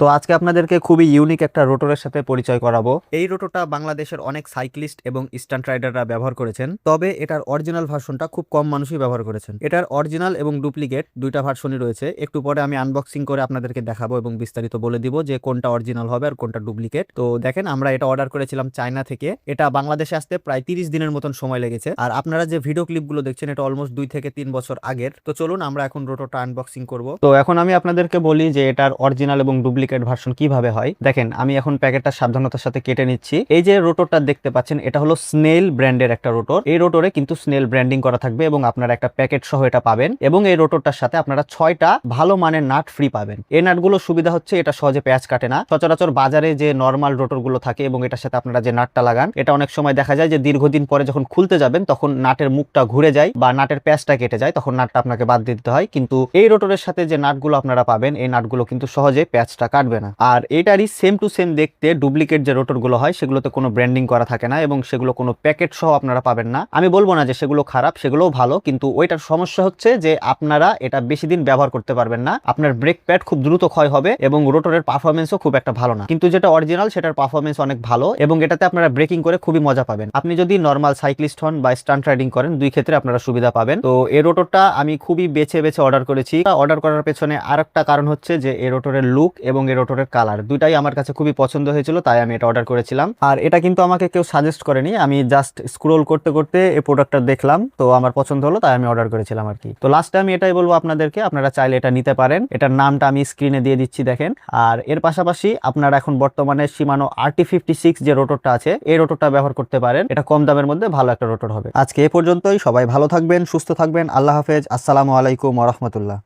তো আজকে আপনাদেরকে খুবই ইউনিক একটা রোটরের সাথে পরিচয় করাবো। এই রোটরটা বাংলাদেশের অনেক সাইক্লিস্ট এবং স্টান্ট রাইডাররা ব্যবহার করেছেন, তবে এটার অরিজিনাল ভার্সনটা খুব কম মানুষই ব্যবহার করেছেন। এটার অরিজিনাল এবং ডুপ্লিকেট দুইটা ভার্সনই রয়েছে। একটু পরে আমি আনবক্সিং করে আপনাদেরকে দেখাবো এবং বিস্তারিত বলে দিব যে কোনটা অরিজিনাল হবে আর কোনটা ডুপ্লিকেট। তো দেখেন, আমরা এটা অর্ডার করেছিলাম চায়না থেকে। এটা বাংলাদেশে আসতে প্রায় 30 দিনের মতন সময় লেগেছে। আর আপনারা যে ভিডিও ক্লিপগুলো দেখছেন এটা অলমোস্ট 2 থেকে 3 বছর আগের। তো চলুন আমরা এখন রোটরটা আনবক্সিং করব। তো এখন আমি আপনাদেরকে বলি যে এটার অরিজিনাল এবং ডুপ্লিকেট ভার্সন কিভাবে হয়। দেখেন, আমি এখন প্যাকেটটা সাবধানতার সাথে কেটে নিচ্ছি। এই যে রোটরটা দেখতে পাচ্ছেন, এটা হলো স্নেল ব্র্যান্ডের একটা রোটর। এই রোটরে কিন্তু স্নেল ব্র্যান্ডিং করা থাকবে এবং আপনারা একটা প্যাকেট সহ এটা পাবেন। এবং এই রোটরটার সাথে আপনারা 6টা ভালো মানের নাট ফ্রি পাবেন। এই নাটগুলো সুবিধা হচ্ছে এটা সহজে প্যাচ কাটে না। সচরাচর বাজারে যে নর্মাল রোটর গুলো থাকে এবং এটার সাথে আপনারা যে নাটটা লাগান, এটা অনেক সময় দেখা যায় যে দীর্ঘদিন পরে যখন খুলতে যাবেন তখন নাটের মুখটা ঘুরে যায় বা নাটের প্যাচটা কেটে যায়, তখন নাটটা আপনাকে বাদ দিতে হয়। কিন্তু এই রোটরের সাথে যে নাটগুলো আপনারা পাবেন, এই নাটগুলো কিন্তু সহজে প্যাচটা কাটবে না। আর এটারই সেম টু সেম দেখতে ডুপ্লিকেট যে রোটর গুলো হয় সেগুলোতে কোনো ব্র্যান্ডিং করা থাকে না এবং সেগুলো কোনো প্যাকেট সহ আপনারা পাবেন না। আমি বলবো না যে সেগুলো খারাপ, সেগুলোও ভালো, কিন্তু ওইটার সমস্যা হচ্ছে যে আপনারা এটা বেশি দিন ব্যবহার করতে পারবেন না। আপনার ব্রেক প্যাড খুব দ্রুত ক্ষয় হবে এবং রোটরের পারফরমেন্সও খুব একটা ভালো না। কিন্তু যেটা অরিজিনাল সেটার পারফরমেন্স অনেক ভালো এবং এটাতে আপনারা ব্রেকিং করে খুবই মজা পাবেন। আপনি যদি নর্মাল সাইক্লিস্ট হন বা স্টান্ট রাইডিং করেন, দুই ক্ষেত্রে আপনারা সুবিধা পাবেন। তো এই রোটরটা আমি খুবই বেছে বেছে অর্ডার করেছি। অর্ডার করার পেছনে আরেকটা কারণ হচ্ছে যে এই রোটরের লুক এবং এই রোটরের কালার দুইটাই আমার কাছে খুবই পছন্দ হয়েছিল, তাই আমি এটা অর্ডার করেছিলাম। আর এটা কিন্তু আমাকে কেউ সাজেস্ট করেনি, আমি জাস্ট স্ক্রোল করতে করতে এই প্রোডাক্টটা দেখলাম, তো আমার পছন্দ হলো, তাই আমি অর্ডার করেছিলাম আর কি। তো লাস্টে আমি এটাই বলবো আপনাদেরকে, আপনারা চাইলে এটা নিতে পারেন। এটার নামটা আমি স্ক্রিনে দিয়ে দিচ্ছি, দেখেন। আর এর পাশাপাশি আপনারা এখন বর্তমানে শিমানো RT56 যে রোটরটা আছে, এই রোটরটা ব্যবহার করতে পারেন। এটা কম দামের মধ্যে ভালো একটা রোটর হবে। আজকে এ পর্যন্তই। সবাই ভালো থাকবেন, সুস্থ থাকবেন। আল্লাহ হাফেজ। আসসালামু আলাইকুম ওয়া রাহমাতুল্লাহ।